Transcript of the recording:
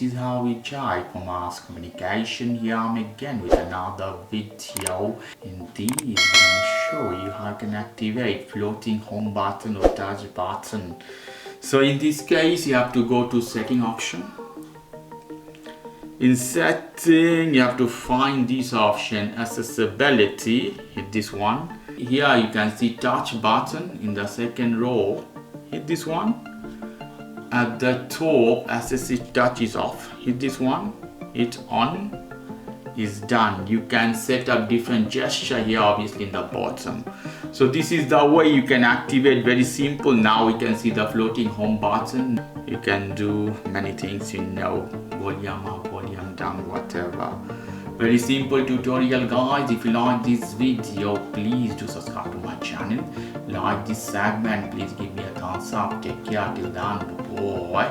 this is how we type for mass communication. Here I'm again with another video. In this, I'm going to show you how you can activate floating home button or touch button. So in this case, you have to go to setting option. In setting, you have to find this option, accessibility, hit this one. Here you can see touch button in the second row, hit this one. At the top, assistive touch is off, hit this one, hit on, is done. You can set up different gesture here obviously in the bottom. So this is the way you can activate, very simple. Now we can see the floating home button. You can do many things, you know, volume up, volume down, whatever. Very simple tutorial guys. If you like this video, please do subscribe to my channel. Like this segment, please give me a thumbs up. Take care till then, boy.